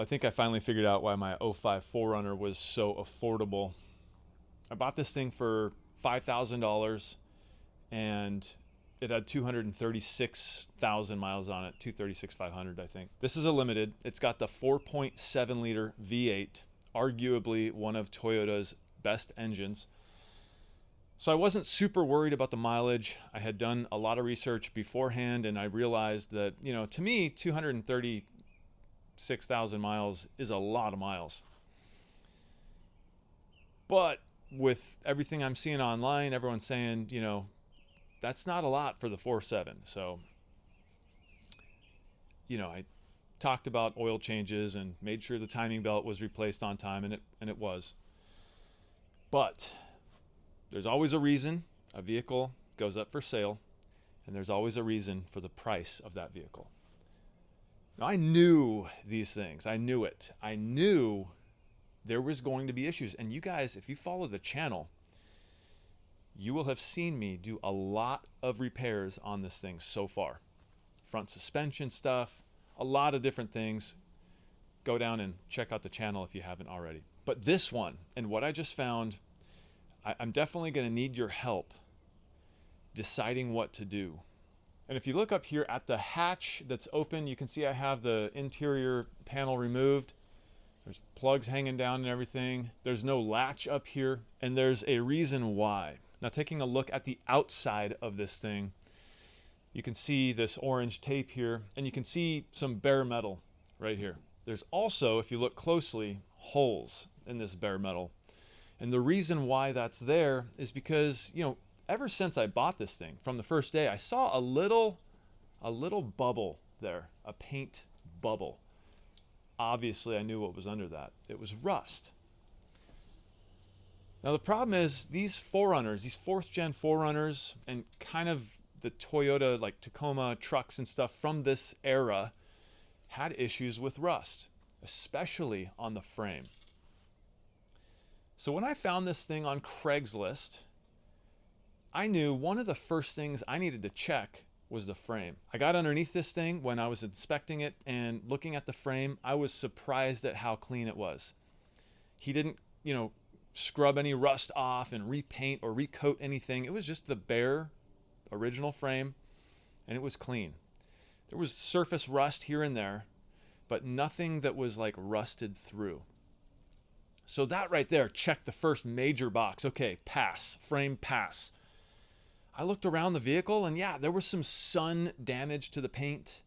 I think I finally figured out why my '05 4Runner was so affordable. I bought this thing for $5,000 and it had 236,000 miles on it, 236,500 I think. This is a limited. It's got the 4.7 liter V8, arguably one of Toyota's best engines. So I wasn't super worried about the mileage. I had done a lot of research beforehand and I realized that, to me, 236,000 miles is a lot of miles. But with everything I'm seeing online, everyone's saying, that's not a lot for the 4.7. So, I talked about oil changes and made sure the timing belt was replaced on time, and it was. But there's always a reason a vehicle goes up for sale, and there's always a reason for the price of that vehicle. Now, I knew these things. I knew it. I knew there was going to be issues. And you guys, if you follow the channel, you will have seen me do a lot of repairs on this thing so far. Front suspension stuff, a lot of different things. Go down and check out the channel if you haven't already. But this one, and what I just found, I'm definitely going to need your help deciding what to do. And if you look up here at the hatch that's open, you can see I have the interior panel removed. There's plugs hanging down and everything. There's no latch up here, and there's a reason why. Now, taking a look at the outside of this thing, you can see this orange tape here, and you can see some bare metal right here. There's also, if you look closely, holes in this bare metal. And the reason why that's there is because, ever since I bought this thing, from the first day, I saw a little bubble there, a paint bubble. Obviously, I knew what was under that. It was rust. Now, the problem is these 4Runners, these 4th gen 4Runners, and kind of the Toyota, like Tacoma trucks and stuff from this era, had issues with rust, especially on the frame. So when I found this thing on Craigslist, I knew one of the first things I needed to check was the frame. I got underneath this thing when I was inspecting it and looking at the frame. I was surprised at how clean it was. He didn't, scrub any rust off and repaint or recoat anything. It was just the bare original frame, and it was clean. There was surface rust here and there, but nothing that was like rusted through. So that right there checked the first major box. Okay, pass, frame pass. I looked around the vehicle and yeah, there was some sun damage to the paint,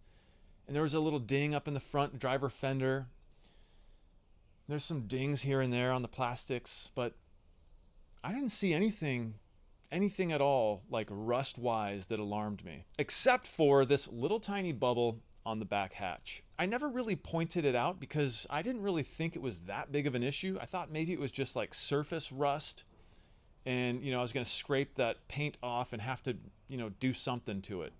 and there was a little ding up in the front driver fender. There's some dings here and there on the plastics, but I didn't see anything at all like rust-wise that alarmed me, except for this little tiny bubble on the back hatch. I never really pointed it out because I didn't really think it was that big of an issue. I thought maybe it was just like surface rust, and I was going to scrape that paint off and have to do something to it.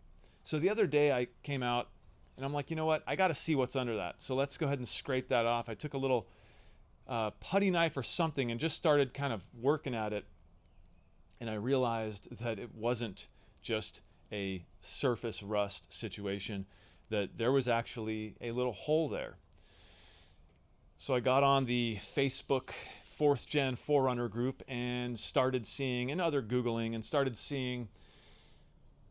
So the other day I came out and I'm like, you know what, I got to see what's under that, so let's go ahead and scrape that off. I took a little putty knife or something and just started kind of working at it, and I realized that it wasn't just a surface rust situation, that there was actually a little hole there. So I got on the Facebook 4th gen 4Runner group and started seeing, and other Googling, and started seeing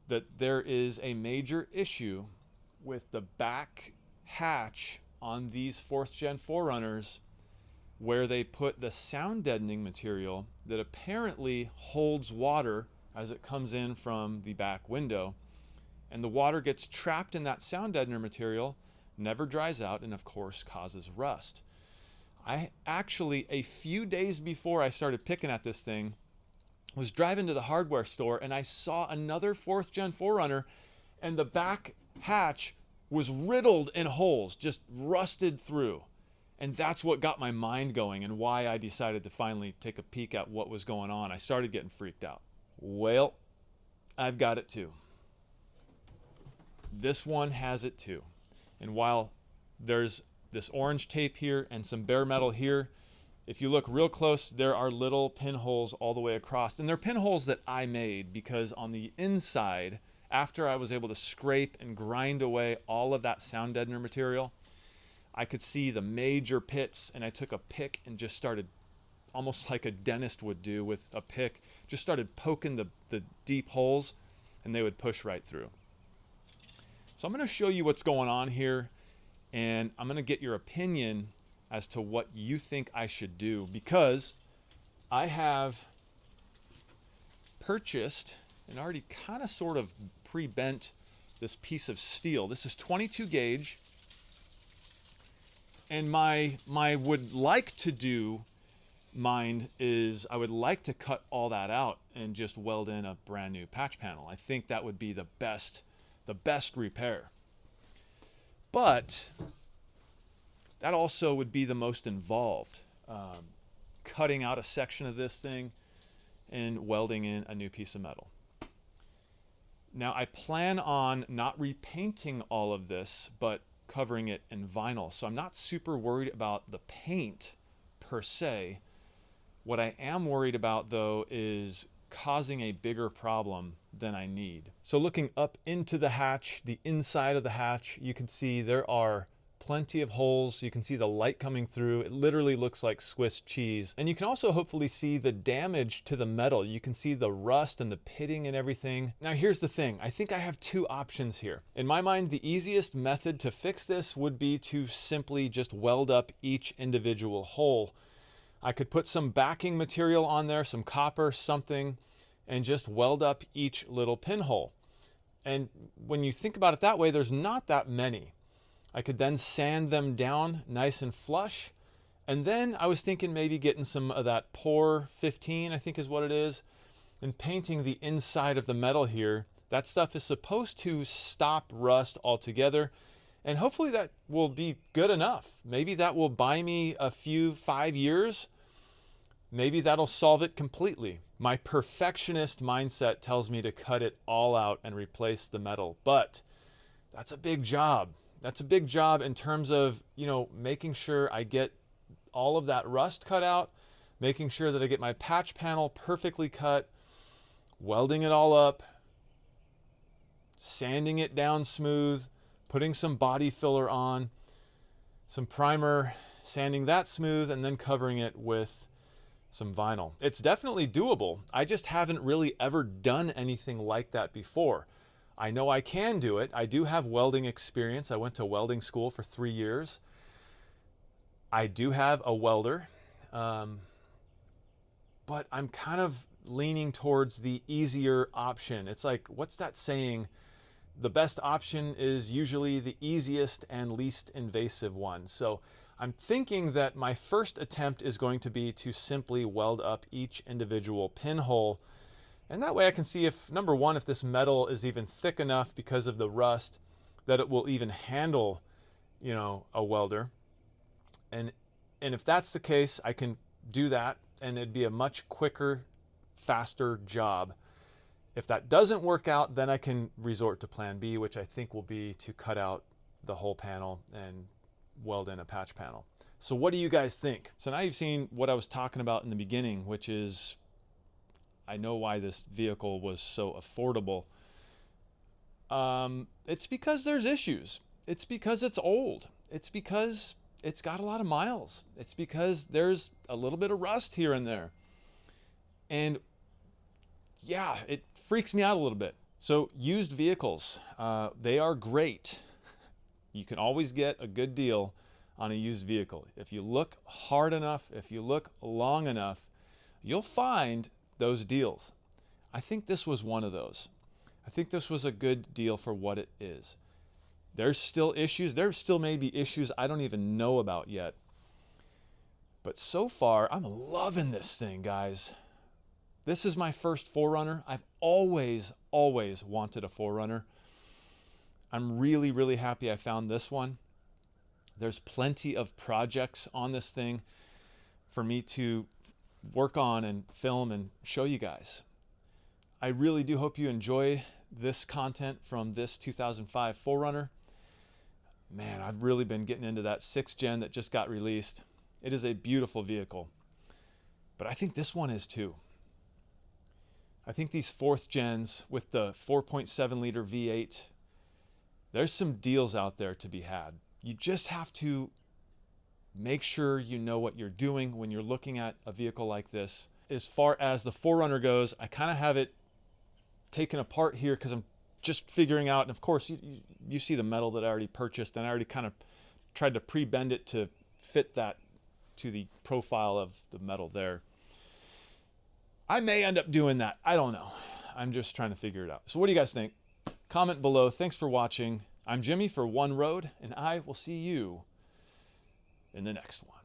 that there is a major issue with the back hatch on these 4th gen 4Runners, where they put the sound deadening material that apparently holds water as it comes in from the back window. And the water gets trapped in that sound deadener material, never dries out, and of course causes rust. I actually, a few days before I started picking at this thing, was driving to the hardware store and I saw another 4th gen 4Runner, and the back hatch was riddled in holes, just rusted through. And that's what got my mind going and why I decided to finally take a peek at what was going on. I started getting freaked out. Well, I've got it too. This one has it too. And while there's this orange tape here and some bare metal here, if you look real close, there are little pinholes all the way across. And they're pinholes that I made because on the inside, after I was able to scrape and grind away all of that sound deadener material, I could see the major pits, and I took a pick and just started, almost like a dentist would do with a pick, just started poking the deep holes, and they would push right through. So I'm going to show you what's going on here, and I'm going to get your opinion as to what you think I should do, because I have purchased and already kind of sort of pre-bent this piece of steel. This is 22 gauge, and my would like to do mind is I would like to cut all that out and just weld in a brand new patch panel. I think that would be the best repair. But that also would be the most involved, cutting out a section of this thing and welding in a new piece of metal. Now I plan on not repainting all of this, but covering it in vinyl. So I'm not super worried about the paint per se. What I am worried about though is causing a bigger problem than I need. So looking up into the hatch, the inside of the hatch, you can see there are plenty of holes. You can see the light coming through. It literally looks like Swiss cheese. And you can also hopefully see the damage to the metal. You can see the rust and the pitting and everything. Now here's the thing. I think I have two options here. In my mind, the easiest method to fix this would be to simply just weld up each individual hole. I could put some backing material on there, some copper, something, and just weld up each little pinhole. And when you think about it that way, there's not that many. I could then sand them down nice and flush. And then I was thinking maybe getting some of that Pour 15, I think is what it is, and painting the inside of the metal here. That stuff is supposed to stop rust altogether. And hopefully that will be good enough. Maybe that will buy me a few 5 years. Maybe that'll solve it completely. My perfectionist mindset tells me to cut it all out and replace the metal, but that's a big job. That's a big job in terms of, making sure I get all of that rust cut out, making sure that I get my patch panel perfectly cut, welding it all up, sanding it down smooth, putting some body filler on, some primer, sanding that smooth, and then covering it with some vinyl. It's definitely doable. I just haven't really ever done anything like that before. I know I can do it. I do have welding experience. I went to welding school for 3 years. I do have a welder, but I'm kind of leaning towards the easier option. It's like, what's that saying? The best option is usually the easiest and least invasive one. So I'm thinking that my first attempt is going to be to simply weld up each individual pinhole. And that way I can see if, number one, if this metal is even thick enough because of the rust that it will even handle, a welder. And if that's the case, I can do that and it'd be a much quicker, faster job. If that doesn't work out, then I can resort to plan B, which I think will be to cut out the whole panel and weld in a patch panel. So what do you guys think? So now you've seen what I was talking about in the beginning, which is, I know why this vehicle was so affordable. It's because there's issues. It's because it's old. It's because it's got a lot of miles. It's because there's a little bit of rust here and there. And yeah, it freaks me out a little bit. So used vehicles, they are great. You can always get a good deal on a used vehicle. If you look hard enough, if you look long enough, you'll find those deals. I think this was one of those. I think this was a good deal for what it is. There's still issues. There still may be issues I don't even know about yet. But so far, I'm loving this thing, guys. This is my first 4Runner. I've always wanted a 4Runner. I'm really, really happy I found this one. There's plenty of projects on this thing for me to work on and film and show you guys. I really do hope you enjoy this content from this 2005 4Runner. Man, I've really been getting into that 6th gen that just got released. It is a beautiful vehicle, but I think this one is too. I think these 4th gens with the 4.7 liter V8, there's some deals out there to be had. You just have to Make sure you know what you're doing when you're looking at a vehicle like this. As far as the 4Runner goes, I kind of have it taken apart here because I'm just figuring out, and of course you see the metal that I already purchased, and I already kind of tried to pre-bend it to fit that to the profile of the metal there. I may end up doing that. I don't know. I'm just trying to figure it out. So what do you guys think? Comment below. Thanks for watching. I'm Jimmy for One Road, and I will see you in the next one.